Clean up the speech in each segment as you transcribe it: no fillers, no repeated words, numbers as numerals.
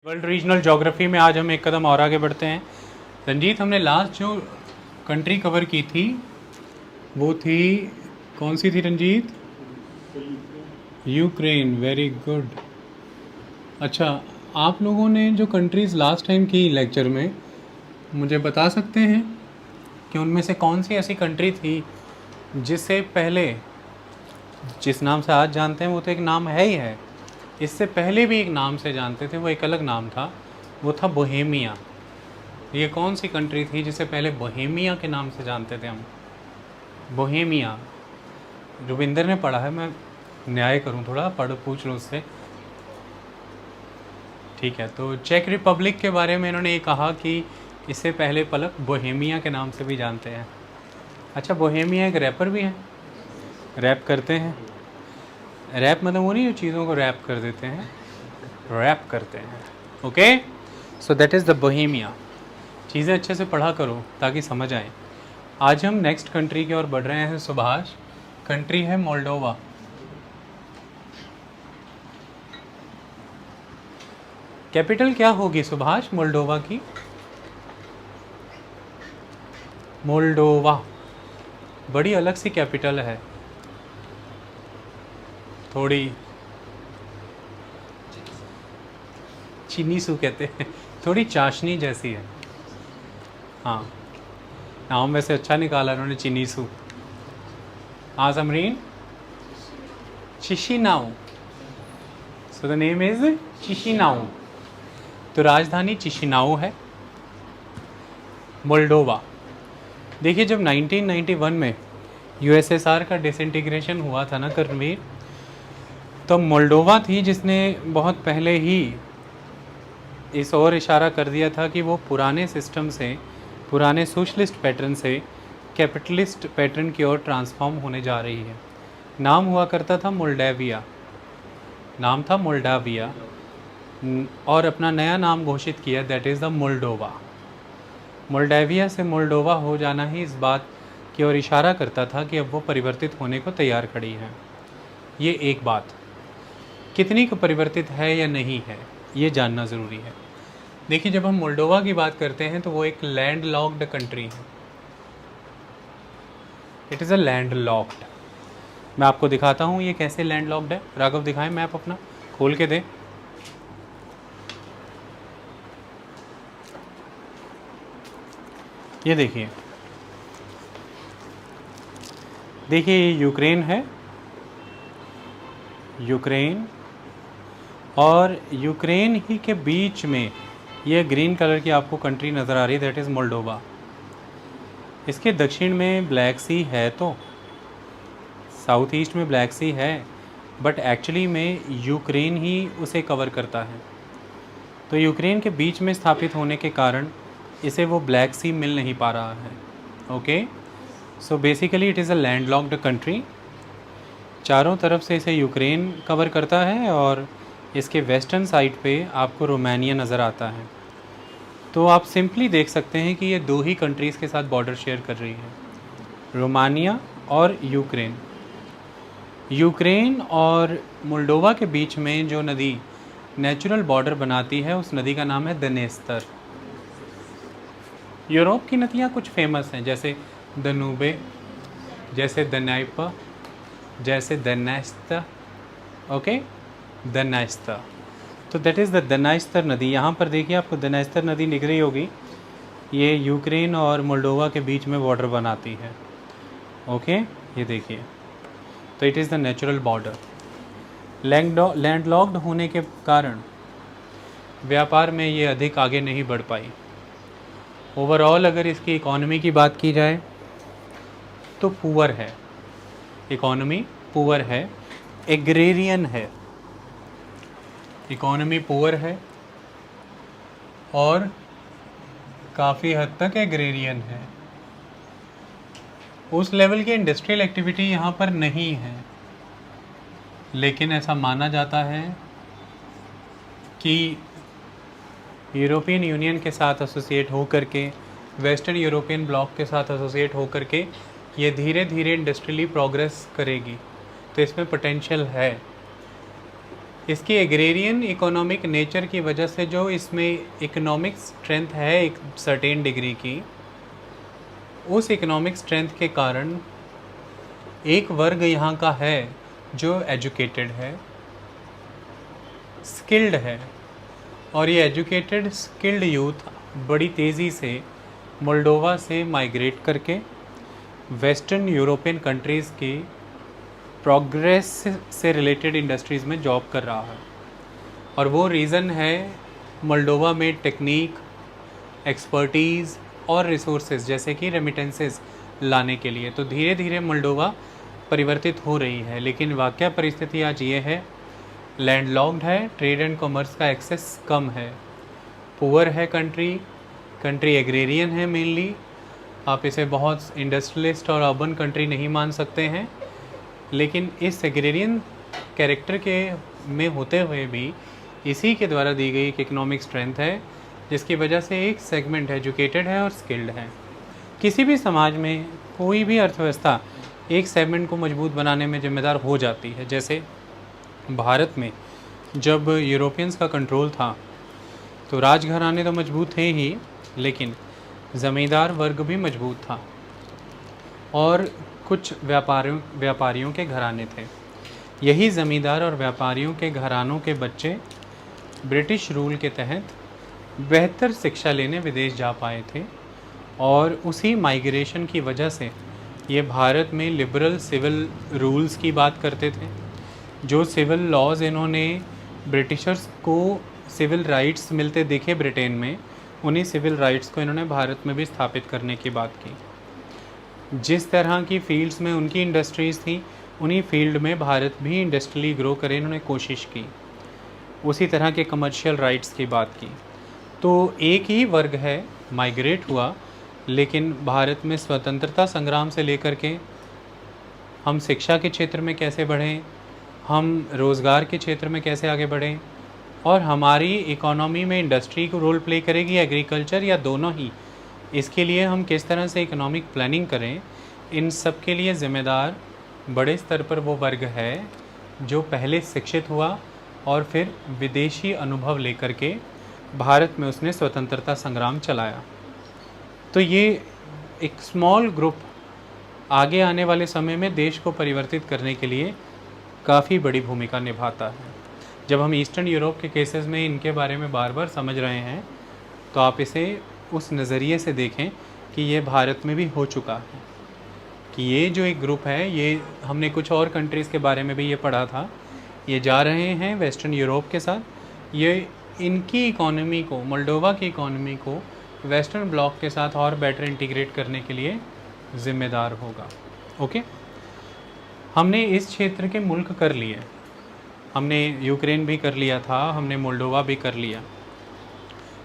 World regional geography में आज हम एक कदम और आगे बढ़ते हैं। रंजीत, हमने लास्ट जो कंट्री कवर की थी वो थी, कौन सी थी रंजीत? यूक्रेन। Very good. अच्छा, आप लोगों ने जो कंट्रीज़ लास्ट टाइम की लेक्चर में, मुझे बता सकते हैं कि उनमें से कौन सी ऐसी कंट्री थी जिससे पहले, जिस नाम से आज जानते हैं वो तो एक नाम है ही है, इससे पहले भी एक नाम से जानते थे, वो एक अलग नाम था, वो था बोहेमिया। ये कौन सी कंट्री थी जिसे पहले बोहेमिया के नाम से जानते थे हम? बोहेमिया। रुबिंदर ने पढ़ा है, मैं न्याय करूं थोड़ा, पढ़ पूछ लो उससे। ठीक है, तो चेक रिपब्लिक के बारे में इन्होंने ये कहा कि इससे पहले पलक बोहेमिया के नाम से भी जानते हैं। अच्छा, बोहेमिया एक रैपर भी है, रैप करते हैं। रैप मतलब वो नहीं जो चीज़ों को रैप कर देते हैं, रैप करते हैं। Okay, so that is the Bohemia. चीज़ें अच्छे से पढ़ा करो ताकि समझ आए। आज हम नेक्स्ट कंट्री की ओर बढ़ रहे हैं सुभाष। कंट्री है मोल्डोवा। कैपिटल क्या होगी सुभाष मोल्डोवा की? मोल्डोवा बड़ी अलग सी कैपिटल है, थोड़ी चीनीसू कहते हैं, थोड़ी चाशनी जैसी है। हाँ, नाम वैसे अच्छा निकाला उन्होंने, चीनीसू। हाँ Samreen, Chisinau. So the name is Chisinau. तो राजधानी चिशिनाऊ है, मोल्डोवा। देखिए, जब 1991 में यूएसएसआर का डिसइंटीग्रेशन हुआ था ना कर्णवीर, तो मोल्डोवा थी जिसने बहुत पहले ही इस ओर इशारा कर दिया था कि वो पुराने सिस्टम से, पुराने सोशलिस्ट पैटर्न से कैपिटलिस्ट पैटर्न की ओर ट्रांसफॉर्म होने जा रही है। नाम हुआ करता था मोल्डाविया, नाम था मोल्डाविया, और अपना नया नाम घोषित किया, दैट इज़ द मोल्डोवा। मोल्डाविया से मोल्डोवा हो जाना ही इस बात की ओर इशारा करता था कि अब वो परिवर्तित होने को तैयार खड़ी है। ये एक बात, कितनी को परिवर्तित है या नहीं है ये जानना ज़रूरी है। देखिए, जब हम मोल्डोवा की बात करते हैं तो वो एक लैंड लॉक्ड कंट्री है। It is a land locked. मैं आपको दिखाता हूँ ये कैसे लैंड लॉक्ड है। राघव दिखाएं, मैप अपना खोल के दे। ये देखिए, देखिए ये यूक्रेन है, यूक्रेन, और यूक्रेन ही के बीच में ये ग्रीन कलर की आपको कंट्री नज़र आ रही है, दैट इज़ मोल्डोवा। इसके दक्षिण में ब्लैक सी है, तो साउथ ईस्ट में ब्लैक सी है, बट एक्चुअली में यूक्रेन ही उसे कवर करता है। तो यूक्रेन के बीच में स्थापित होने के कारण इसे वो ब्लैक सी मिल नहीं पा रहा है। Okay, so basically it is a landlocked country. चारों तरफ से इसे यूक्रेन कवर करता है और इसके वेस्टर्न साइड पे आपको रोमानिया नज़र आता है। तो आप सिंपली देख सकते हैं कि ये दो ही कंट्रीज़ के साथ बॉर्डर शेयर कर रही है, रोमानिया और यूक्रेन। यूक्रेन और मोल्डोवा के बीच में जो नदी नेचुरल बॉर्डर बनाती है, उस नदी का नाम है दनेस्तर। यूरोप की नदियाँ कुछ फेमस हैं, जैसे दनूबे, जैसे दनाइपा, जैसे दनाइस्ता। ओके, दनाइस्ता। तो दैट इज़ द दनाइस्तर नदी। यहाँ पर देखिए, आपको दनाइस्तर नदी दिख रही होगी, ये यूक्रेन और मोल्डोवा के बीच में बॉर्डर बनाती है। ओके, ये देखिए, तो it is the natural border. Landlocked होने के कारण व्यापार में ये अधिक आगे नहीं बढ़ पाई। ओवरऑल अगर इसकी इकॉनमी की बात की जाए तो पुअर है, इकॉनमी पुअर है, एग्रेरियन है, इकॉनमी पुअर है और काफ़ी हद तक एग्रेरियन है। उस लेवल की इंडस्ट्रियल एक्टिविटी यहाँ पर नहीं है, लेकिन ऐसा माना जाता है कि यूरोपियन यूनियन के साथ एसोसिएट होकर के, वेस्टर्न यूरोपियन ब्लॉक के साथ एसोसिएट होकर के ये धीरे धीरे इंडस्ट्रियली प्रोग्रेस करेगी। तो इसमें पोटेंशियल है। इसकी एग्रेरियन इकोनॉमिक नेचर की वजह से जो इसमें इकोनॉमिक स्ट्रेंथ है एक सर्टेन डिग्री की, उस इकोनॉमिक स्ट्रेंथ के कारण एक वर्ग यहाँ का है जो एजुकेटेड है, स्किल्ड है, और ये एजुकेटेड स्किल्ड यूथ बड़ी तेज़ी से मोल्डोवा से माइग्रेट करके वेस्टर्न यूरोपियन कंट्रीज़ की प्रोग्रेस से रिलेटेड इंडस्ट्रीज़ में जॉब कर रहा है। और वो रीज़न है मोल्डोवा में टेक्निक, एक्सपर्टीज़ और रिसोर्सेज जैसे कि रेमिटेंसेस लाने के लिए। तो धीरे धीरे मोल्डोवा परिवर्तित हो रही है, लेकिन वाकया परिस्थिति आज ये है, लैंडलॉक्ड है, ट्रेड एंड कॉमर्स का एक्सेस कम है, पुअर है कंट्री एग्रेरियन है मेनली। आप इसे बहुत इंडस्ट्रियलिस्ट और अर्बन कंट्री नहीं मान सकते हैं, लेकिन इस एग्रेरियन कैरेक्टर के में होते हुए भी इसी के द्वारा दी गई एक इकोनॉमिक स्ट्रेंथ है, जिसकी वजह से एक सेगमेंट एजुकेटेड है और स्किल्ड है। किसी भी समाज में कोई भी अर्थव्यवस्था एक सेगमेंट को मजबूत बनाने में जिम्मेदार हो जाती है। जैसे भारत में जब यूरोपियंस का कंट्रोल था तो राजघराने तो मजबूत थे ही, लेकिन ज़मींदार वर्ग भी मजबूत था और कुछ व्यापारियों के घराने थे। यही ज़मींदार और व्यापारियों के घरानों के बच्चे ब्रिटिश रूल के तहत बेहतर शिक्षा लेने विदेश जा पाए थे, और उसी माइग्रेशन की वजह से ये भारत में लिबरल सिविल रूल्स की बात करते थे। जो सिविल लॉज इन्होंने ब्रिटिशर्स को सिविल राइट्स मिलते देखे ब्रिटेन में, उन्हीं सिविल राइट्स को इन्होंने भारत में भी स्थापित करने की बात की। जिस तरह की फील्ड्स में उनकी इंडस्ट्रीज़ थी, उन्हीं फील्ड में भारत भी इंडस्ट्रियली ग्रो करे इन्होंने कोशिश की, उसी तरह के कमर्शियल राइट्स की बात की। तो एक ही वर्ग है माइग्रेट हुआ, लेकिन भारत में स्वतंत्रता संग्राम से लेकर के हम शिक्षा के क्षेत्र में कैसे बढ़ें, हम रोज़गार के क्षेत्र में कैसे आगे बढ़ें, और हमारी इकोनॉमी में इंडस्ट्री को रोल प्ले करेगी एग्रीकल्चर या दोनों ही, इसके लिए हम किस तरह से इकोनॉमिक प्लानिंग करें, इन सब के लिए ज़िम्मेदार बड़े स्तर पर वो वर्ग है जो पहले शिक्षित हुआ और फिर विदेशी अनुभव लेकर के भारत में उसने स्वतंत्रता संग्राम चलाया। तो ये एक स्मॉल ग्रुप आगे आने वाले समय में देश को परिवर्तित करने के लिए काफ़ी बड़ी भूमिका निभाता है। जब हम ईस्टर्न यूरोप के केसेस में इनके बारे में बार बार समझ रहे हैं, तो आप इसे उस नज़रिए से देखें कि ये भारत में भी हो चुका है, कि ये जो एक ग्रुप है, ये हमने कुछ और कंट्रीज़ के बारे में भी ये पढ़ा था, ये जा रहे हैं वेस्टर्न यूरोप के साथ, ये इनकी इकोनॉमी को, मोल्डोवा की इकोनॉमी को वेस्टर्न ब्लॉक के साथ और बेटर इंटीग्रेट करने के लिए ज़िम्मेदार होगा। ओके, हमने इस क्षेत्र के मुल्क कर लिए, हमने यूक्रेन भी कर लिया था, हमने मोल्डोवा भी कर लिया।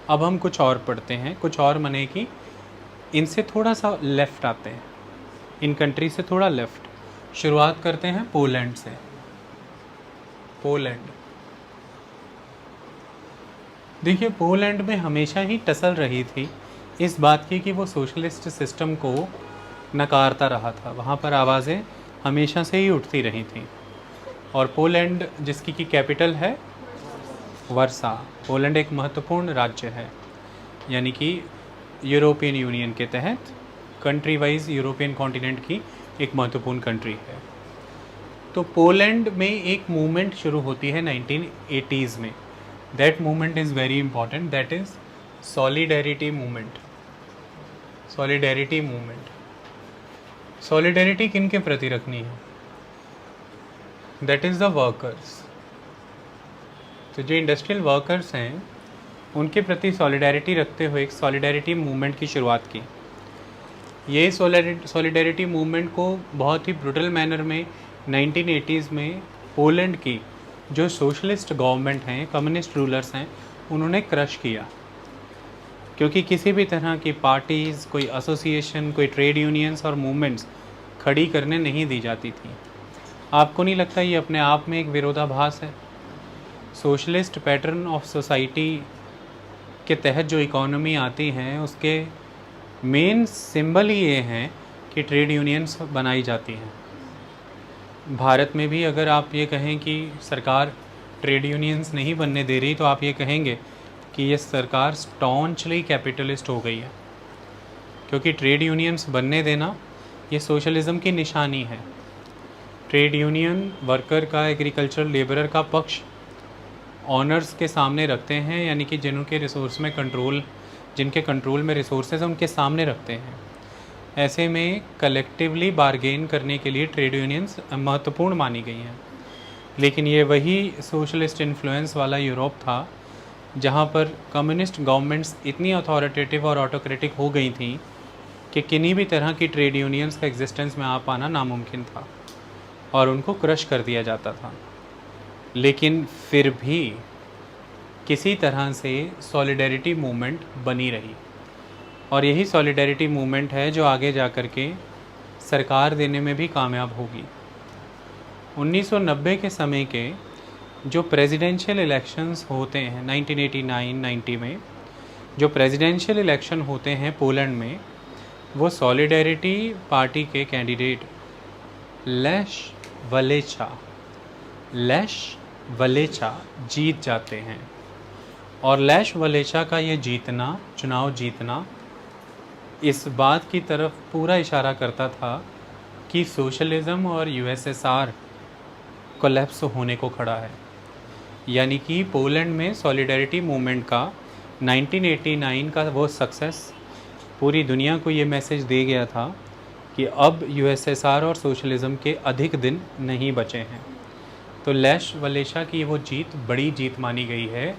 अब हम कुछ और पढ़ते हैं, कुछ और मने कि इनसे थोड़ा सा लेफ़्ट आते हैं, इन कंट्री से थोड़ा लेफ़्ट। शुरुआत करते हैं पोलैंड से। पोलैंड, देखिए पोलैंड में हमेशा ही टसल रही थी इस बात की कि वो सोशलिस्ट सिस्टम को नकारता रहा था, वहाँ पर आवाज़ें हमेशा से ही उठती रही थी। और पोलैंड जिसकी की कैपिटल है वर्सा, पोलैंड एक महत्वपूर्ण राज्य है, यानी कि यूरोपियन यूनियन के तहत कंट्री वाइज यूरोपियन कॉन्टिनेंट की एक महत्वपूर्ण कंट्री है। तो पोलैंड में एक मूवमेंट शुरू होती है 1980s में। That movement is very important, that is solidarity movement. Solidarity movement, solidarity किन के प्रति रखनी है? That is the workers. तो जो इंडस्ट्रियल वर्कर्स हैं उनके प्रति सॉलिडेरिटी रखते हुए एक सॉलिडेरिटी मूवमेंट की शुरुआत की। ये सॉलिडेरिटी मूवमेंट को बहुत ही ब्रूटल मैनर में 1980s में पोलैंड की जो सोशलिस्ट गवर्नमेंट हैं, कम्युनिस्ट रूलर्स हैं, उन्होंने क्रश किया, क्योंकि किसी भी तरह की पार्टीज़, कोई एसोसिएशन, कोई ट्रेड यूनियंस और मूवमेंट्स खड़ी करने नहीं दी जाती थी। आपको नहीं लगता ये अपने आप में एक विरोधाभास है? सोशलिस्ट पैटर्न ऑफ सोसाइटी के तहत जो इकोनॉमी आती हैं उसके मेन सिंबल ही ये हैं कि ट्रेड यूनियंस बनाई जाती हैं। भारत में भी अगर आप ये कहें कि सरकार ट्रेड यूनियंस नहीं बनने दे रही, तो आप ये कहेंगे कि ये सरकार स्टॉन्चली कैपिटलिस्ट हो गई है, क्योंकि ट्रेड यूनियंस बनने देना ये सोशलिज़म की निशानी है। ट्रेड यूनियन वर्कर का, एग्रीकल्चर लेबरर का पक्ष ऑनर्स के सामने रखते हैं, यानी कि जिनके रिसोर्स में कंट्रोल, जिनके कंट्रोल में रिसोर्सेज हैं उनके सामने रखते हैं। ऐसे में कलेक्टिवली बारगेन करने के लिए ट्रेड यूनियंस महत्वपूर्ण मानी गई हैं। लेकिन ये वही सोशलिस्ट इन्फ्लुएंस वाला यूरोप था जहाँ पर कम्युनिस्ट गवर्नमेंट्स इतनी अथॉरिटेटिव और ऑटोक्रेटिक हो गई थी कि किन्हीं भी तरह की ट्रेड यूनियंस का एग्जिस्टेंस में आ पाना नामुमकिन था और उनको क्रश कर दिया जाता था। लेकिन फिर भी किसी तरह से सॉलिडेरिटी मूवमेंट बनी रही, और यही सॉलिडेरिटी मूवमेंट है जो आगे जा कर के सरकार देने में भी कामयाब होगी। 1990 के समय के जो प्रेसिडेंशियल इलेक्शंस होते हैं 1989-90 में, जो प्रेसिडेंशियल इलेक्शन होते हैं पोलैंड में, वो सॉलिडेरिटी पार्टी के कैंडिडेट लेश वलेचा जीत जाते हैं। और लेश वलेचा का ये जीतना, चुनाव जीतना, इस बात की तरफ पूरा इशारा करता था कि सोशलिज़म और यूएसएसआर कोलैप्स होने को खड़ा है। यानी कि पोलैंड में सॉलिडेरिटी मूवमेंट का 1989 का वो सक्सेस पूरी दुनिया को ये मैसेज दे गया था कि अब यूएसएसआर और सोशलिज़म के अधिक दिन नहीं बचे हैं। तो लेश वलेशा की वो जीत बड़ी जीत मानी गई है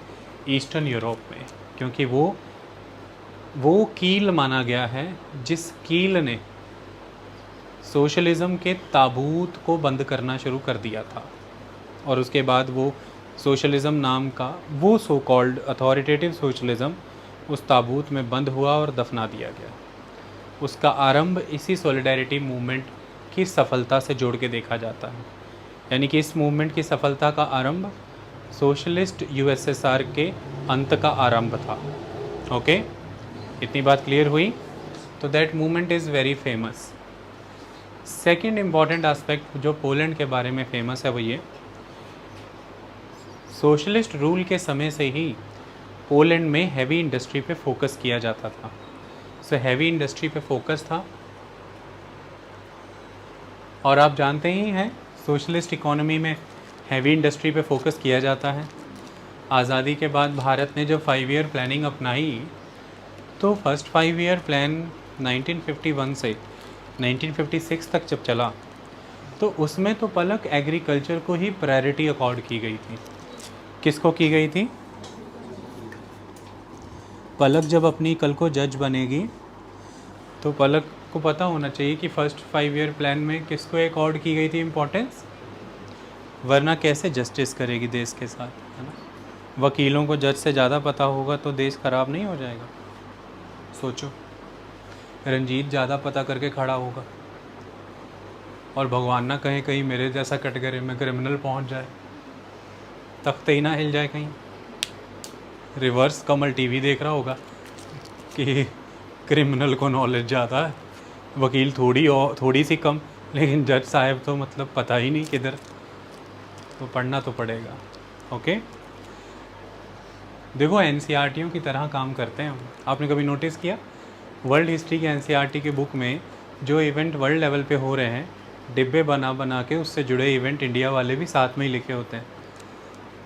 ईस्टर्न यूरोप में, क्योंकि वो कील माना गया है जिस कील ने सोशलिज़म के ताबूत को बंद करना शुरू कर दिया था। और उसके बाद वो सोशलिज़म नाम का वो सो कॉल्ड अथॉरिटेटिव सोशलिज़म उस ताबूत में बंद हुआ और दफना दिया गया। उसका आरंभ इसी सॉलिडेरिटी मूवमेंट की सफलता से जोड़ के देखा जाता है। यानी कि इस मूवमेंट की सफलता का आरंभ सोशलिस्ट यूएसएसआर के अंत का आरंभ था। ओके, इतनी बात क्लियर हुई? तो that movement is very famous. Second important aspect जो पोलैंड के बारे में फेमस है वो ये, सोशलिस्ट रूल के समय से ही पोलैंड में हैवी इंडस्ट्री पे फोकस किया जाता था। सो हैवी इंडस्ट्री पे फोकस था, और आप जानते ही हैं सोशलिस्ट इकोनॉमी में हैवी इंडस्ट्री पे फोकस किया जाता है। आज़ादी के बाद भारत ने जब 5 ईयर प्लानिंग अपनाई, तो फर्स्ट 5 ईयर प्लान 1951 से 1956 तक जब चला, तो उसमें तो पलक एग्रीकल्चर को ही प्रायोरिटी अकॉर्ड की गई थी। किसको की गई थी? पलक जब अपनी कल को जज बनेगी तो पलक को पता होना चाहिए कि फर्स्ट 5 ईयर प्लान में किसको अकॉर्ड की गई थी इम्पोर्टेंस, वरना कैसे जस्टिस करेगी देश के साथ, है ना। वकीलों को जज से ज़्यादा पता होगा तो देश ख़राब नहीं हो जाएगा? सोचो, रंजीत ज़्यादा पता करके खड़ा होगा और भगवान ना कहीं कहीं मेरे जैसा कैटेगरी में क्रिमिनल पहुंच जाए, तख्ते ही ना हिल जाए कहीं। रिवर्स कमल टीवी देख रहा होगा कि क्रिमिनल को नॉलेज ज़्यादा है, वकील थोड़ी सी कम, लेकिन जज साहब तो मतलब पता ही नहीं किधर। तो पढ़ना तो पड़ेगा। ओके, देखो एनसीईआरटीओं की तरह काम करते हैं हम। आपने कभी नोटिस किया वर्ल्ड हिस्ट्री के एनसीईआरटी के बुक में जो इवेंट वर्ल्ड लेवल पे हो रहे हैं, डिब्बे बना बना के उससे जुड़े इवेंट इंडिया वाले भी साथ में ही लिखे होते हैं।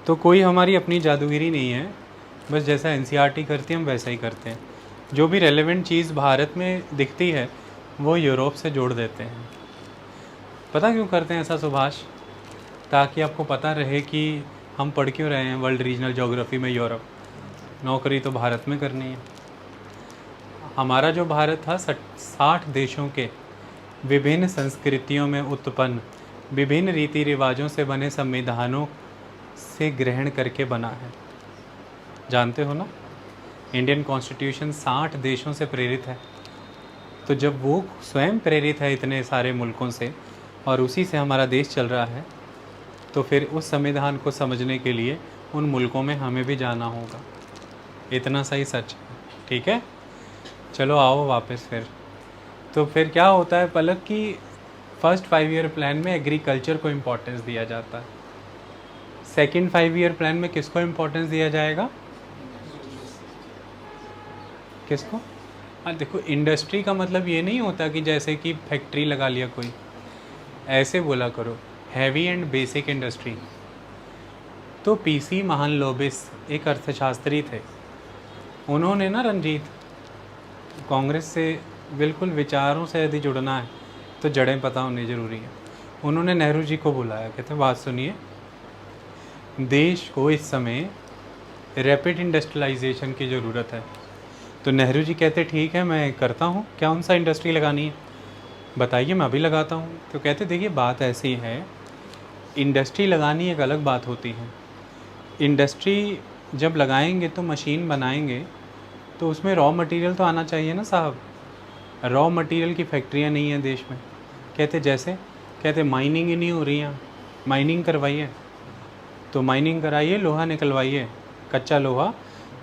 तो कोई हमारी अपनी जादूगिरी नहीं है, बस जैसा एनसीईआरटी करती है हम वैसा ही करते हैं। जो भी रेलेवेंट चीज़ भारत में दिखती है वो यूरोप से जोड़ देते हैं। पता क्यों करते हैं ऐसा सुभाष? ताकि आपको पता रहे कि हम पढ़ क्यों रहे हैं वर्ल्ड रीजनल ज्योग्राफी में यूरोप। नौकरी तो भारत में करनी है। हमारा जो भारत था 60 देशों के विभिन्न संस्कृतियों में उत्पन्न विभिन्न रीति रिवाजों से बने संविधानों से ग्रहण करके बना है। जानते हो ना, इंडियन कॉन्स्टिट्यूशन 60 देशों से प्रेरित है। तो जब वो स्वयं प्रेरित है इतने सारे मुल्कों से और उसी से हमारा देश चल रहा है, तो फिर उस संविधान को समझने के लिए उन मुल्कों में हमें भी जाना होगा। इतना सही सच है, ठीक है। चलो आओ वापस फिर। तो फिर क्या होता है पलक कि फर्स्ट 5 ईयर प्लान में एग्रीकल्चर को इम्पोर्टेंस दिया जाता है। सेकंड 5 ईयर प्लान में किसको इम्पोर्टेंस दिया जाएगा? किसको? हाँ देखो, इंडस्ट्री का मतलब ये नहीं होता कि जैसे कि फैक्ट्री लगा लिया कोई, ऐसे बोला करो हैवी एंड बेसिक इंडस्ट्री। तो पीसी महालनोबिस एक अर्थशास्त्री थे, उन्होंने ना रंजीत, कांग्रेस से बिल्कुल विचारों से यदि जुड़ना है तो जड़ें पता होनी ज़रूरी है। उन्होंने नेहरू जी को बुलाया, कहते बात सुनिए, देश को इस समय रैपिड इंडस्ट्रियलाइजेशन की ज़रूरत है। तो नेहरू जी कहते ठीक है मैं करता हूँ, क्या उनसा इंडस्ट्री लगानी है बताइए, मैं अभी लगाता हूँ। तो कहते देखिए बात ऐसी है, इंडस्ट्री लगानी एक अलग बात होती है। इंडस्ट्री जब लगाएंगे तो मशीन बनाएंगे तो उसमें रॉ मटेरियल तो आना चाहिए ना साहब। रॉ मटेरियल की फैक्ट्रियाँ नहीं हैं देश में। कहते जैसे, कहते माइनिंग ही नहीं हो रही है, माइनिंग करवाइए। तो माइनिंग कराइए, लोहा निकलवाइए, कच्चा लोहा,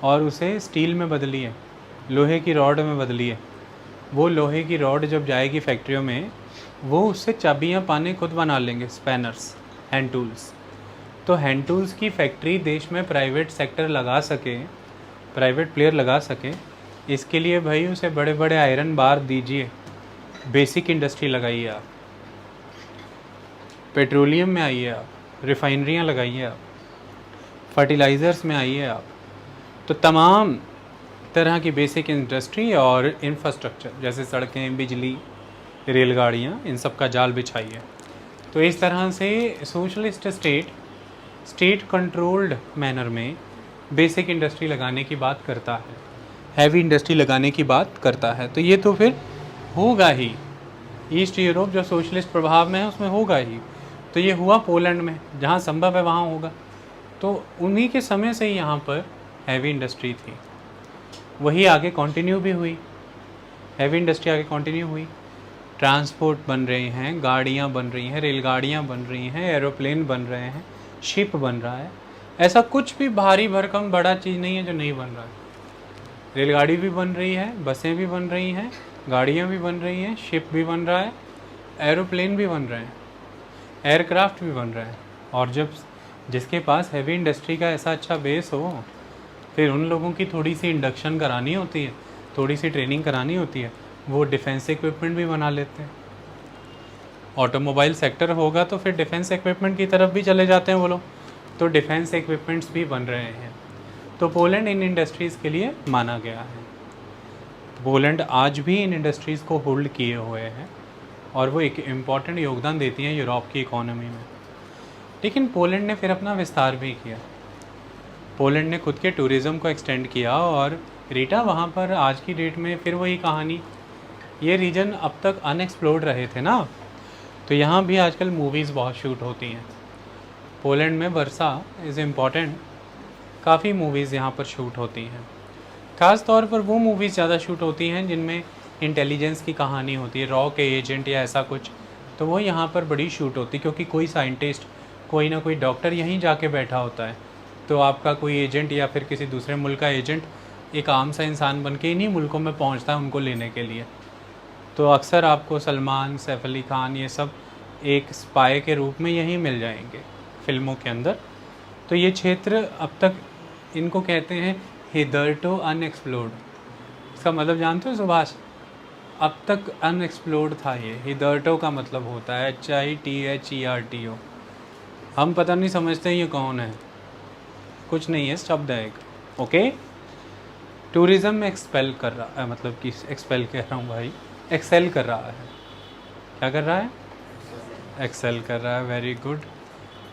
और उसे स्टील में बदलिए, लोहे की रॉड में बदलिए। वो लोहे की रॉड जब जाएगी फैक्ट्रियों में, वो उससे चाबियाँ पाने खुद बना लेंगे, स्पैनर्स, हैंड टूल्स। तो हैंड टूल्स की फैक्ट्री देश में प्राइवेट सेक्टर लगा सके, प्राइवेट प्लेयर लगा सके, इसके लिए भाई उसे बड़े बड़े आयरन बार दीजिए, बेसिक इंडस्ट्री लगाइए आप, पेट्रोलियम में आइए आप, रिफाइनरियाँ लगाइए आप, फर्टिलाइज़र्स में आइए आप। तो तमाम तरह की बेसिक इंडस्ट्री और इंफ्रास्ट्रक्चर जैसे सड़कें, बिजली, रेलगाड़ियाँ, इन सब का जाल बिछाइए। तो इस तरह से सोशलिस्ट स्टेट कंट्रोल्ड मैनर में बेसिक इंडस्ट्री लगाने की बात करता है, हैवी इंडस्ट्री लगाने की बात करता है। तो ये तो फिर होगा ही, ईस्ट यूरोप जो सोशलिस्ट प्रभाव में है उसमें होगा ही। तो ये हुआ पोलैंड में, जहाँ संभव है वहाँ होगा। तो उन्हीं के समय से ही यहाँ पर हैवी इंडस्ट्री थी, वही आगे कंटिन्यू भी हुई, हैवी इंडस्ट्री आगे कंटिन्यू हुई। ट्रांसपोर्ट बन रहे हैं, गाड़ियाँ बन रही हैं, रेलगाड़ियाँ बन रही हैं, एरोप्लेन बन रहे हैं, शिप बन रहा है। ऐसा कुछ भी भारी भरकम बड़ा चीज़ नहीं है जो नहीं बन रहा है। रेलगाड़ी भी बन रही है, बसें भी बन रही हैं, गाड़ियाँ भी बन रही हैं, शिप भी बन रहा है, एरोप्लेन भी बन रहे हैं, एयरक्राफ्ट भी बन रहे हैं। और जब जिसके पास हैवी इंडस्ट्री का ऐसा अच्छा बेस हो, फिर उन लोगों की थोड़ी सी इंडक्शन करानी होती है, थोड़ी सी ट्रेनिंग करानी होती है, वो डिफेंस इक्विपमेंट भी बना लेते हैं। ऑटोमोबाइल सेक्टर होगा तो फिर डिफेंस इक्विपमेंट की तरफ भी चले जाते हैं वो लोग, तो डिफेंस इक्विपमेंट्स भी बन रहे हैं। तो पोलैंड इन इंडस्ट्रीज़ के लिए माना गया है। पोलैंड आज भी इन इंडस्ट्रीज़ को होल्ड किए हुए हैं और वो एक इम्पॉर्टेंट योगदान देती हैं यूरोप की इकोनॉमी में। लेकिन पोलैंड ने फिर अपना विस्तार भी किया, पोलैंड ने खुद के टूरिज़्म को एक्सटेंड किया, और रीटा वहाँ पर आज की डेट में फिर वही कहानी, ये रीजन अब तक अनएक्सप्लोर्ड रहे थे ना, तो यहाँ भी आजकल मूवीज़ बहुत शूट होती हैं। पोलैंड में वर्सा इज़ इम्पॉर्टेंट, काफ़ी मूवीज़ यहाँ पर शूट होती हैं। ख़ास तौर पर वो मूवीज़ ज़्यादा शूट होती हैं जिनमें इंटेलिजेंस की कहानी होती है, रॉ के एजेंट या ऐसा कुछ, तो वो यहाँ पर बड़ी शूट होती, क्योंकि कोई साइंटिस्ट, कोई ना कोई डॉक्टर यहीं जाके बैठा होता है। तो आपका कोई एजेंट या फिर किसी दूसरे मुल्क का एजेंट एक आम सा इंसान बन के इन्हीं मुल्कों में पहुँचता है उनको लेने के लिए। तो अक्सर आपको सलमान, सैफ अली खान, ये सब एक स्पाई के रूप में यहीं मिल जाएंगे फिल्मों के अंदर। तो ये क्षेत्र अब तक, इनको कहते हैं हिदर्टो अनएक्सप्लोर्ड। इसका मतलब जानते हो सुभाष? अब तक अनएक्सप्लोर्ड था ये। हिदर्टो का मतलब होता है HITHERTO। हम पता नहीं समझते ये कौन है, कुछ नहीं है, शब्द है एक। ओके, टूरिज़्म में एक्सपेल कर रहा है, मतलब कि एक्सपेल कह रहा हूँ भाई, एक्सेल कर रहा है। क्या कर रहा है? एक्सेल कर रहा है, वेरी गुड।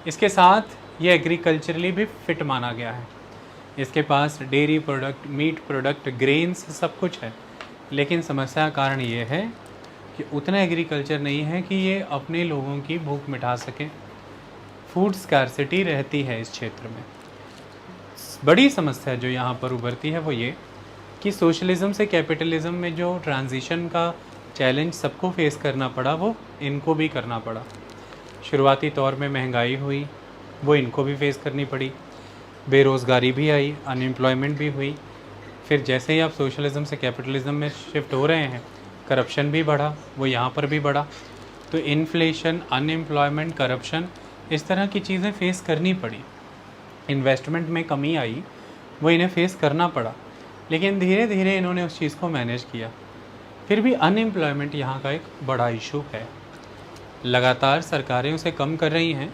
इसके साथ ये एग्रीकल्चरली भी फिट माना गया है। इसके पास dairy product, meat product, grains, सब कुछ है। लेकिन समस्या का कारण ये है कि उतना एग्रीकल्चर नहीं है कि ये अपने लोगों की भूख मिटा सके। फूड स्कार्सिटी रहती है इस क्षेत्र में। बड़ी समस्या जो यहाँ पर उभरती है वो ये कि सोशलिज़म से कैपिटलिज़म में जो ट्रांजिशन का चैलेंज सबको फेस करना पड़ा, वो इनको भी करना पड़ा। शुरुआती तौर में महंगाई हुई, वो इनको भी फेस करनी पड़ी, बेरोज़गारी भी आई, अनएम्प्लॉयमेंट भी हुई। फिर जैसे ही आप सोशलिज़म से कैपिटलिज़म में शिफ्ट हो रहे हैं, करप्शन भी बढ़ा, वो यहाँ पर भी बढ़ा। तो इन्फ्लेशन, अनएम्प्लॉयमेंट, करप्शन, इस तरह की चीज़ें फेस करनी पड़ी। इन्वेस्टमेंट में कमी आई, वो इन्हें फेस करना पड़ा, लेकिन धीरे धीरे इन्होंने उस चीज़ को मैनेज किया। फिर भी अनएम्प्लॉयमेंट यहाँ का एक बड़ा इशू है, लगातार सरकारें उसे कम कर रही हैं।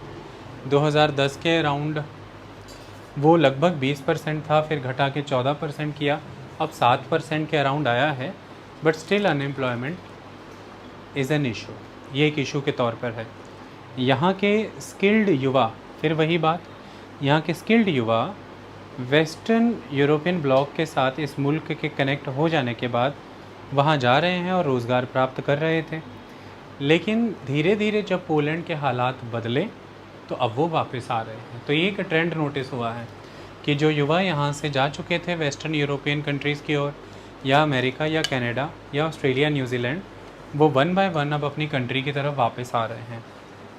2010 के अराउंड वो लगभग 20% था, फिर घटा के 14% किया, अब 7% के अराउंड आया है, but still unemployment is an issue, ये एक इशू के तौर पर है। यहाँ के स्किल्ड युवा, फिर वही बात, यहाँ के स्किल्ड युवा वेस्टर्न यूरोपियन ब्लॉक के साथ इस मुल्क के कनेक्ट हो जाने के बाद वहाँ जा रहे हैं और रोज़गार प्राप्त कर रहे थे, लेकिन धीरे धीरे जब पोलैंड के हालात बदले तो अब वो वापस आ रहे हैं। तो ये एक ट्रेंड नोटिस हुआ है कि जो युवा यहाँ से जा चुके थे वेस्टर्न यूरोपियन कंट्रीज़ की ओर, या अमेरिका या कनाडा या ऑस्ट्रेलिया न्यूजीलैंड, वो वन बाय वन अब अपनी कंट्री की तरफ वापस आ रहे हैं।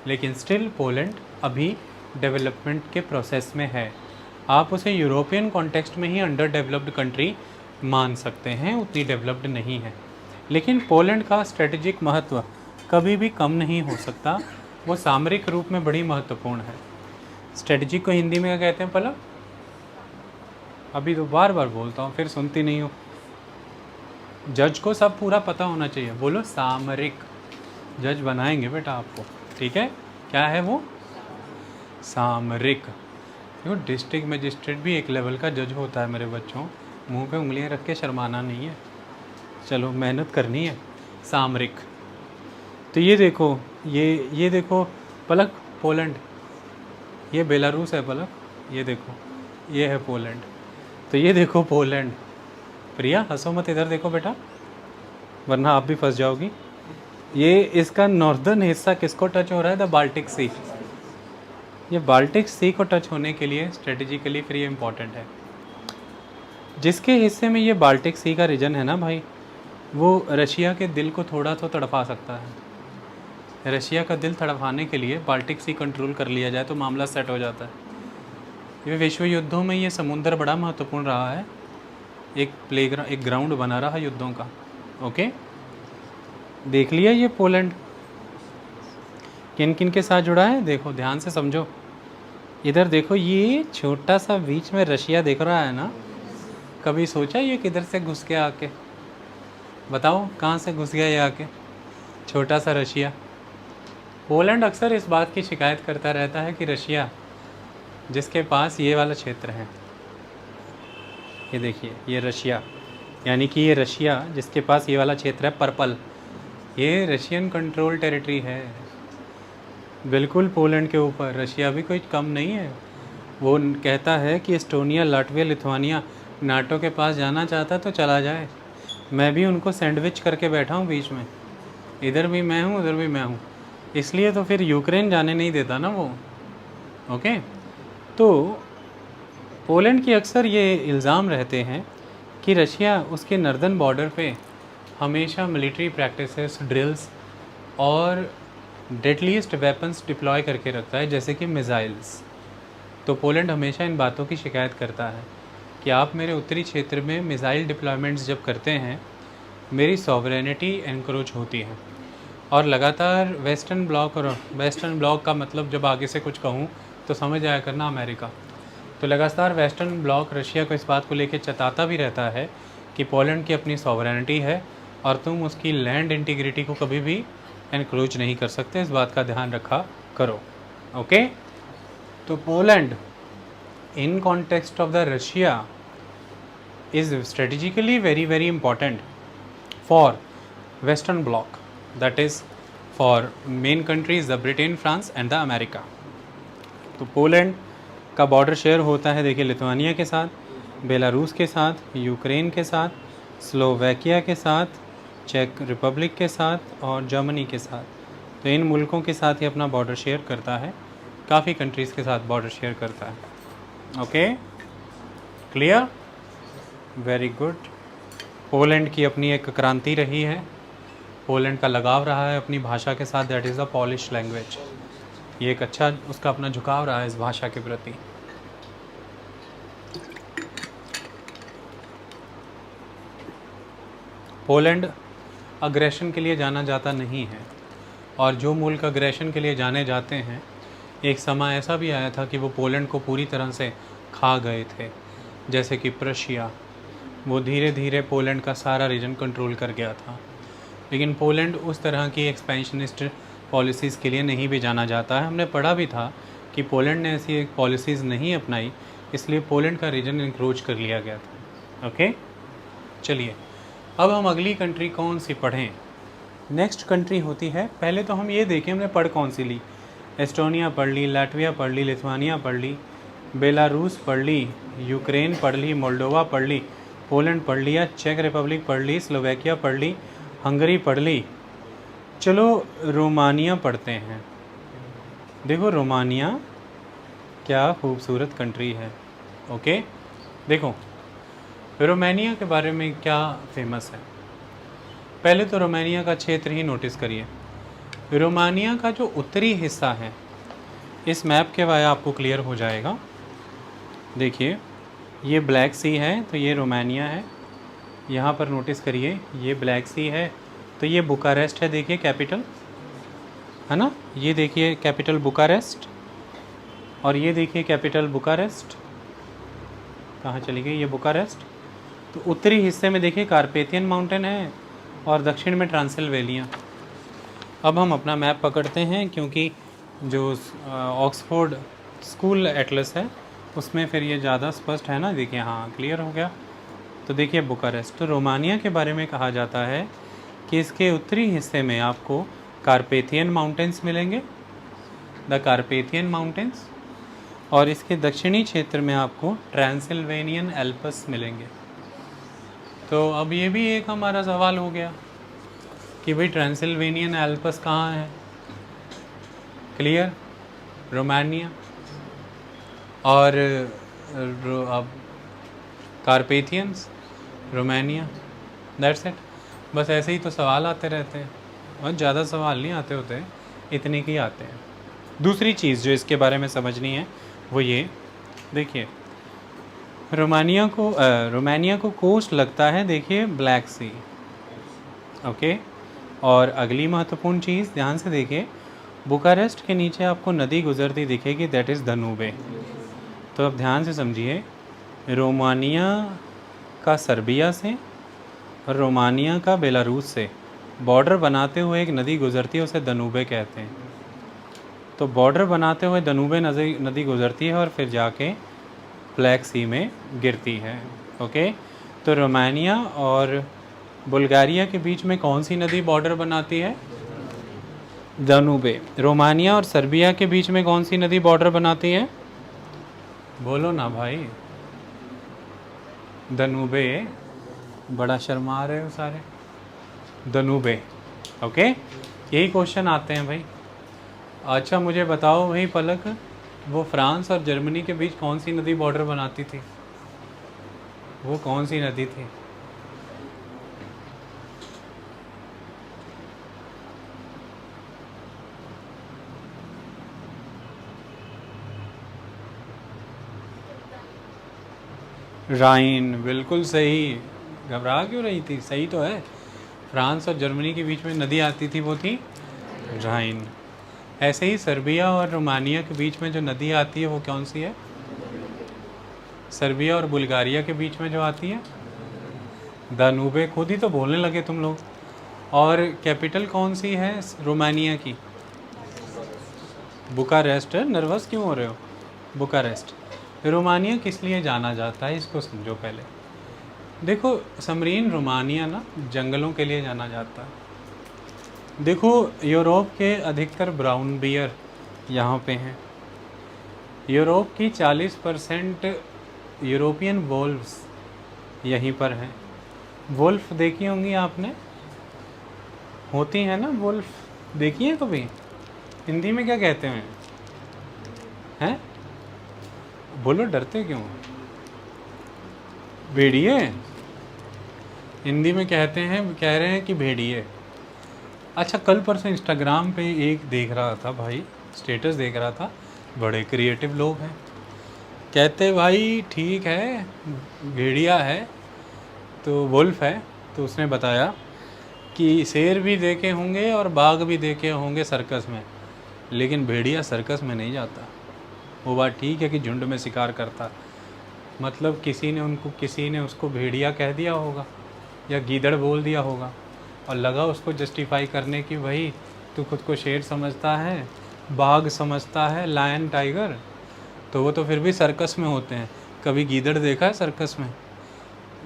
लेकिन स्टिल पोलैंड अभी डेवलपमेंट के प्रोसेस में है। आप उसे यूरोपियन कॉन्टेक्स्ट में ही अंडर डेवलप्ड कंट्री मान सकते हैं, उतनी डेवलप्ड नहीं है। लेकिन पोलैंड का स्ट्रेटजिक महत्व कभी भी कम नहीं हो सकता, वो सामरिक रूप में बड़ी महत्वपूर्ण है। स्ट्रेटजिक को हिंदी में क्या कहते हैं पलक? अभी तो बार बार बोलता हूँ, फिर सुनती नहीं हो। जज को सब पूरा पता होना चाहिए, बोलो सामरिक। जज बनाएंगे बेटा आपको, ठीक है? क्या है वो? सामरिक। देखो डिस्ट्रिक्ट मजिस्ट्रेट भी एक लेवल का जज होता है मेरे बच्चों, मुंह पे उंगलियां रख के शर्माना नहीं है, चलो मेहनत करनी है। सामरिक। तो ये देखो, ये देखो पलक, पोलैंड, ये बेलारूस है पलक, ये देखो ये है पोलैंड। तो ये देखो पोलैंड। प्रिया हंसो मत, इधर देखो बेटा वरना आप भी फंस जाओगी। ये इसका नॉर्दर्न हिस्सा किसको टच हो रहा है? द बाल्टिक सी। ये बाल्टिक सी को टच होने के लिए स्ट्रेटेजिकली फिर ये इम्पॉर्टेंट है। जिसके हिस्से में ये बाल्टिक सी का रीजन है ना भाई, वो रशिया के दिल को थोड़ा तो तड़पा सकता है। रशिया का दिल तड़पाने के लिए बाल्टिक सी कंट्रोल कर लिया जाए तो मामला सेट हो जाता है। ये विश्व युद्धों में ये समुंदर बड़ा महत्वपूर्ण रहा है, एक ग्राउंड बना रहा युद्धों का। ओके, देख लिया ये पोलैंड किन किन के साथ जुड़ा है, देखो ध्यान से समझो। इधर देखो ये छोटा सा बीच में रशिया दिख रहा है ना, कभी सोचा ये किधर से घुस गया आके? बताओ कहाँ से घुस गया ये आके, छोटा सा रशिया। पोलैंड अक्सर इस बात की शिकायत करता रहता है कि रशिया जिसके पास ये वाला क्षेत्र है, ये देखिए ये रशिया, यानी कि ये रशिया जिसके पास ये वाला क्षेत्र है पर्पल, ये रशियन कंट्रोल टेरिटरी है बिल्कुल पोलैंड के ऊपर। रशिया भी कोई कम नहीं है। वो कहता है कि एस्टोनिया, लाटविया, लिथुआनिया नाटो के पास जाना चाहता तो चला जाए, मैं भी उनको सैंडविच करके बैठा हूँ बीच में, इधर भी मैं हूँ उधर भी मैं हूँ, इसलिए तो फिर यूक्रेन जाने नहीं देता ना वो। ओके, तो पोलैंड की अक्सर ये इल्ज़ाम रहते हैं कि रशिया उसके नॉर्दर्न बॉर्डर पे हमेशा मिलिट्री प्रैक्टिसेस, ड्रिल्स और डेडलीस्ट वेपन्स डिप्लॉय करके रखता है, जैसे कि मिसाइल्स। तो पोलैंड हमेशा इन बातों की शिकायत करता है कि आप मेरे उत्तरी क्षेत्र में मिसाइल डिप्लॉयमेंट्स जब करते हैं, मेरी सॉवरेनिटी एनक्रोच होती है। और लगातार वेस्टर्न ब्लॉक, और वेस्टर्न ब्लॉक का मतलब जब आगे से कुछ कहूँ तो समझ आया करना अमेरिका। तो लगातार वेस्टर्न ब्लॉक रशिया को इस बात को लेकर चताता भी रहता है कि पोलैंड की अपनी सॉवरेनिटी है और तुम उसकी लैंड इंटीग्रिटी को कभी भी एनक्रोच नहीं कर सकते, इस बात का ध्यान रखा करो। ओके, तो Poland in context of the Russia is strategically very important for Western bloc, that is for main countries the Britain, France and the America। तो पोलैंड का बॉर्डर शेयर होता है, देखिए लिथुआनिया के साथ, बेलारूस के साथ, यूक्रेन के साथ, स्लोवाकिया के साथ, चेक रिपब्लिक के साथ और जर्मनी के साथ। तो इन मुल्कों के साथ ही अपना बॉर्डर शेयर करता है, काफ़ी कंट्रीज़ के साथ बॉर्डर शेयर करता है। Okay, clear, very good. Poland की अपनी एक क्रांति रही है, पोलैंड का लगाव रहा है अपनी भाषा के साथ, that is the polish language. ये एक अच्छा उसका अपना झुकाव रहा है इस भाषा के प्रति। पोलैंड अग्रेशन के लिए जाना जाता नहीं है, और जो मुल्क अग्रेशन के लिए जाने जाते हैं एक समय ऐसा भी आया था कि वो पोलैंड को पूरी तरह से खा गए थे, जैसे कि प्रशिया। वो धीरे धीरे पोलैंड का सारा रीजन कंट्रोल कर गया था। लेकिन पोलैंड उस तरह की एक्सपेंशनिस्ट पॉलिसीज़ के लिए नहीं भी जाना जाता है। हमने पढ़ा भी था कि पोलैंड ने ऐसी एक पॉलिसीज़ नहीं अपनाई, इसलिए पोलैंड का रीजन इंक्रोच कर लिया गया था। ओके, चलिए अब हम अगली कंट्री कौन सी पढ़ें। नेक्स्ट कंट्री होती है, पहले तो हम ये देखें हमने पढ़ कौन सी ली। एस्टोनिया पढ़ ली, लाटविया पढ़ ली, लिथुआनिया पढ़ ली, बेलारूस पढ़ ली, यूक्रेन पढ़ ली, मोल्डोवा पढ़ ली, पोलैंड पढ़ लिया, चेक रिपब्लिक पढ़ ली, स्लोवेकिया पढ़ ली, हंगरी पढ़ ली। चलो रोमानिया पढ़ते हैं। देखो रोमानिया क्या खूबसूरत कंट्री है। ओके, देखो रोमानिया के बारे में क्या फेमस है। पहले तो रोमानिया का क्षेत्र ही नोटिस करिए। रोमानिया का जो उत्तरी हिस्सा है, इस मैप के वाया आपको क्लियर हो जाएगा। देखिए ये ब्लैक सी है तो ये रोमानिया है। यहाँ पर नोटिस करिए ये ब्लैक सी है तो ये बुकारेस्ट है, देखिए कैपिटल है ना। ये देखिए कैपिटल बुकारेस्ट, और ये देखिए कैपिटल बुकारेस्ट। कहाँ चली गई ये बुकारेस्ट। तो उत्तरी हिस्से में देखिए कार्पेथियन माउंटेन है और दक्षिण में ट्रांसिल्वेनिया। अब हम अपना मैप पकड़ते हैं, क्योंकि जो ऑक्सफोर्ड स्कूल एटलस है उसमें फिर ये ज़्यादा स्पष्ट है ना। देखिए हाँ क्लियर हो गया। तो देखिए बुकारेस्ट। तो रोमानिया के बारे में कहा जाता है कि इसके उत्तरी हिस्से में आपको कार्पेथियन माउंटेन्स मिलेंगे, द कार्पेथियन माउंटेन्स, और इसके दक्षिणी क्षेत्र में आपको ट्रांसिल्वेनियन एल्प्स मिलेंगे। तो अब ये भी एक हमारा सवाल हो गया कि भाई ट्रांसिल्वेनियन एल्प्स कहाँ है। Clear, Romania. और अब कार्पेथियंस, रोमानिया, दैट्स इट। बस ऐसे ही तो सवाल आते रहते हैं, बहुत ज़्यादा सवाल नहीं आते होते, इतने के ही आते हैं। दूसरी चीज़ जो इसके बारे में समझनी है वो ये देखिए, रोमानिया को कोस्ट लगता है, देखिए ब्लैक सी। ओके, और अगली महत्वपूर्ण चीज़ ध्यान से देखिए, बुकारेस्ट के नीचे आपको नदी गुजरती दिखेगी, दैट इज़ दानूबे। तो अब ध्यान से समझिए, रोमानिया का सर्बिया से और रोमानिया का बेलारूस से बॉर्डर बनाते हुए एक नदी गुजरती है, उसे दानूबे कहते हैं। तो बॉर्डर बनाते हुए दानूबे नदी गुजरती है और फिर जाके ब्लैक सी में गिरती है। ओके, तो रोमानिया और बुल्गारिया के बीच में कौन सी नदी बॉर्डर बनाती है? दानूबे। रोमानिया और सर्बिया के बीच में कौन सी नदी बॉर्डर बनाती है? बोलो ना भाई, दानूबे। बड़ा शर्मा रहे हो सारे, दानूबे। ओके, यही क्वेश्चन आते हैं भाई। अच्छा मुझे बताओ भाई पलक, वो फ्रांस और जर्मनी के बीच कौन सी नदी बॉर्डर बनाती थी? वो कौन सी नदी थी? राइन, बिल्कुल सही। घबरा क्यों रही थी? सही तो है। फ्रांस और जर्मनी के बीच में नदी आती थी वो थी राइन। ऐसे ही सर्बिया और रोमानिया के बीच में जो नदी आती है वो कौन सी है? सर्बिया और बुल्गारिया के बीच में जो आती है दानूबे। खुद ही तो बोलने लगे तुम लोग। और कैपिटल कौन सी है रोमानिया की? बुकारेस्ट। नर्वस क्यों हो रहे हो? बुकारेस्ट। रोमानिया किस लिए जाना जाता है इसको समझो पहले। देखो समरीन, रोमानिया ना जंगलों के लिए जाना जाता है। देखो यूरोप के अधिकतर ब्राउन बियर यहाँ पे हैं। यूरोप की 40% यूरोपियन वोल्व्स यहीं पर हैं। वुल्फ देखी होंगी आपने, होती है ना वुल्फ, देखी है कभी? हिंदी में क्या कहते हैं? हैं? बोलो, डरते क्यों? भेड़िए। हिंदी में कहते हैं, कह रहे हैं कि भेड़िए। अच्छा कल परसों इंस्टाग्राम पे एक देख रहा था भाई, स्टेटस देख रहा था, बड़े क्रिएटिव लोग हैं। कहते भाई ठीक है भेड़िया है तो वुल्फ है, तो उसने बताया कि शेर भी देखे होंगे और बाघ भी देखे होंगे सर्कस में, लेकिन भेड़िया सर्कस में नहीं जाता। वो बात ठीक है कि झुंड में शिकार करता, मतलब किसी ने उसको भेड़िया कह दिया होगा या गीदड़ बोल दिया होगा और लगा उसको जस्टिफाई करने की, भाई तू खुद को शेर समझता है, बाघ समझता है, लायन, टाइगर, तो वो तो फिर भी सर्कस में होते हैं। कभी गीदड़ देखा है सर्कस में?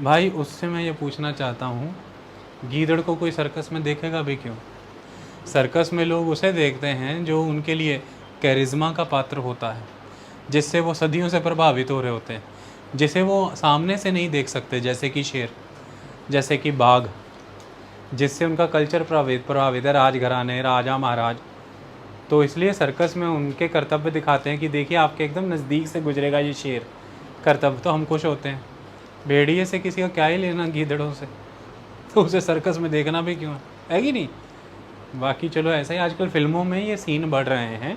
भाई उससे मैं ये पूछना चाहता हूँ, गीदड़ को कोई सर्कस में देखेगा भी क्यों? सर्कस में लोग उसे देखते हैं जो उनके लिए कैरिज्मा का पात्र होता है, जिससे वो सदियों से प्रभावित हो रहे होते हैं, जिसे वो सामने से नहीं देख सकते, जैसे कि शेर, जैसे कि बाघ, जिससे उनका कल्चर प्रभावित है, राजघराने, राजा महाराज। तो इसलिए सर्कस में उनके कर्तव्य दिखाते हैं कि देखिए आपके एकदम नज़दीक से गुजरेगा ये शेर, कर्तव्य, तो हम खुश होते हैं। भेड़िए से किसी का क्या ही लेना गीदड़ों से, तो उसे सर्कस में देखना भी क्यों है कि नहीं? बाकी चलो, ऐसा ही आजकल फिल्मों में ये सीन बढ़ रहे हैं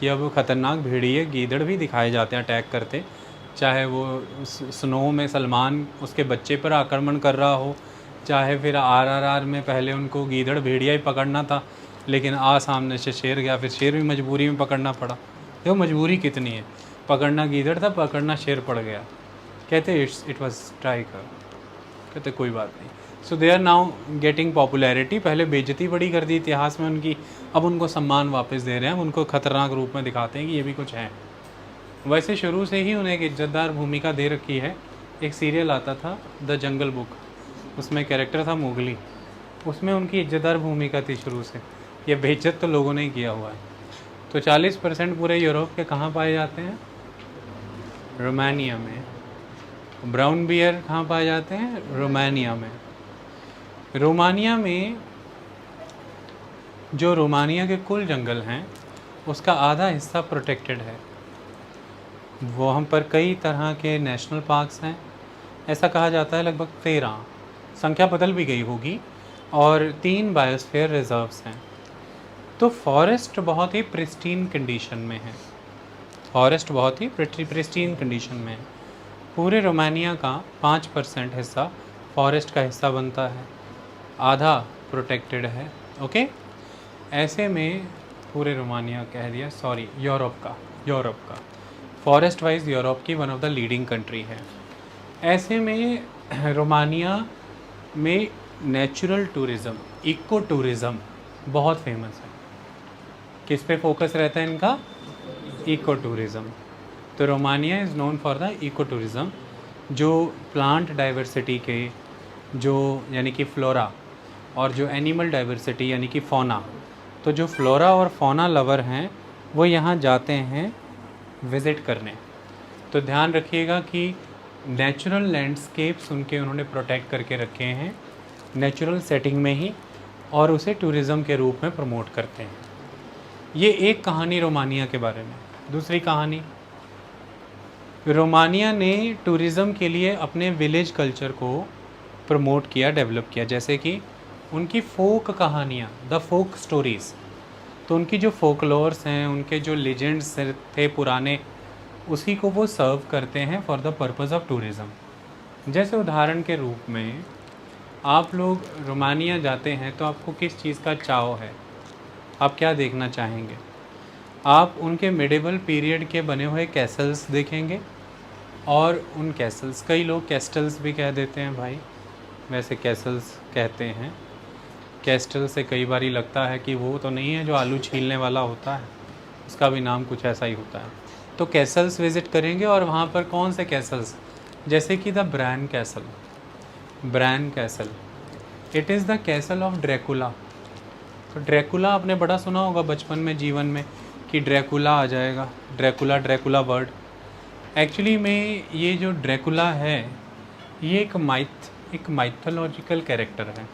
कि अब खतरनाक भेड़िए गीदड़ भी दिखाए जाते हैं अटैक करते, चाहे वो स्नो में सलमान उसके बच्चे पर आक्रमण कर रहा हो, चाहे फिर RRR में पहले उनको गीदड़ भेड़िया ही पकड़ना था, लेकिन सामने से शेर गया, फिर शेर भी मजबूरी में पकड़ना पड़ा। देखो मजबूरी कितनी है, पकड़ना गीदड़ था, पकड़ना शेर पड़ गया, कहते इट वॉज टाइगर, कहते कोई बात नहीं। So they are now getting popularity. पहले बेइज्जती बड़ी कर दी इतिहास में उनकी, अब उनको सम्मान वापस दे रहे हैं, उनको खतरनाक रूप में दिखाते हैं कि ये भी कुछ है। वैसे शुरू से ही उन्हें एक इज्जतदार भूमिका दे रखी है। एक सीरियल आता था द जंगल बुक, उसमें कैरेक्टर था मोगली, उसमें उनकी इज्जतदार भूमिका थी शुरू से। ये बेइज्जत तो लोगों ने ही किया हुआ है। तो 40% पूरे यूरोप के कहाँ पाए जाते हैं? रोमानिया में। ब्राउन बियर कहाँ पाए जाते हैं? रोमानिया में। रोमानिया में जो रोमानिया के कुल जंगल हैं उसका आधा हिस्सा प्रोटेक्टेड है। वहाँ पर कई तरह के नेशनल पार्क्स हैं, ऐसा कहा जाता है लगभग 13, संख्या बदल भी गई होगी, और 3 बायोस्फीयर रिजर्व्स हैं। तो फॉरेस्ट बहुत ही प्रिस्टीन कंडीशन में है, फॉरेस्ट बहुत ही प्रिस्टीन कंडीशन में है। पूरे रोमानिया का 5% हिस्सा फॉरेस्ट का हिस्सा बनता है, आधा प्रोटेक्टेड है। ओके, ऐसे में पूरे रोमानिया कह दिया, सॉरी यूरोप का फॉरेस्ट वाइज यूरोप की one of the leading country है। ऐसे में रोमानिया में नेचुरल टूरिज़्म, इको टूरिज़्म बहुत फेमस है। किस पे फोकस रहता है इनका? Eco tourism. तो Romania is known for the eco tourism, जो प्लांट डाइवर्सिटी के, जो यानी कि फ्लोरा, और जो एनिमल डाइवर्सिटी यानी कि फौना, तो जो फ्लोरा और फौना लवर हैं वो यहाँ जाते हैं विज़िट करने। तो ध्यान रखिएगा कि नेचुरल लैंडस्केप्स उन्होंने प्रोटेक्ट करके रखे हैं नेचुरल सेटिंग में ही, और उसे टूरिज़्म के रूप में प्रमोट करते हैं। ये एक कहानी रोमानिया के बारे में। दूसरी कहानी, रोमानिया ने टूरिज़्म के लिए अपने विलेज कल्चर को प्रमोट किया, डेवलप किया, जैसे कि उनकी फोक कहानियाँ, द फोक स्टोरीज़। तो उनकी जो फोकलोर्स हैं, उनके जो लेजेंड्स थे पुराने, उसी को वो सर्व करते हैं for the purpose of tourism. जैसे उदाहरण के रूप में आप लोग रोमानिया जाते हैं तो आपको किस चीज़ का चाव है? आप क्या देखना चाहेंगे? आप उनके मिडेवल पीरियड के बने हुए कैसल्स देखेंगे, और उन कैसल्स, कई लोग कैस्टल्स भी कह देते हैं भाई, वैसे कैसल्स कहते हैं। कैस्टल से कई बार लगता है कि वो तो नहीं है जो आलू छीलने वाला होता है, उसका भी नाम कुछ ऐसा ही होता है। तो कैसल्स विज़िट करेंगे, और वहाँ पर कौन से कैसल्स, जैसे कि the Bran castle. Bran castle, it is the castle of Dracula. तो ड्रैकुला आपने बड़ा सुना होगा बचपन में, जीवन में, कि ड्रैकुला आ जाएगा, ड्रैकुला वर्ड। एक्चुअली में ये जो ड्रैकुला है ये एक माइथोलॉजिकल कैरेक्टर है।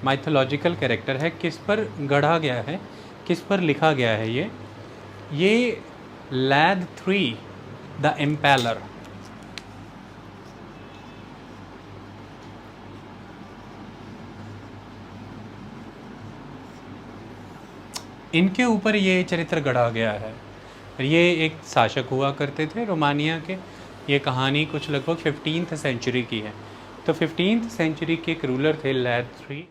माइथोलॉजिकल कैरेक्टर है, किस पर गढ़ा गया है, किस पर लिखा गया है? ये लैद 3 द एम्पैलर, इनके ऊपर ये चरित्र गढ़ा गया है। ये एक शासक हुआ करते थे रोमानिया के। ये कहानी कुछ लगभग 15th सेंचुरी की है। तो 15th सेंचुरी के एक रूलर थे लैद 3।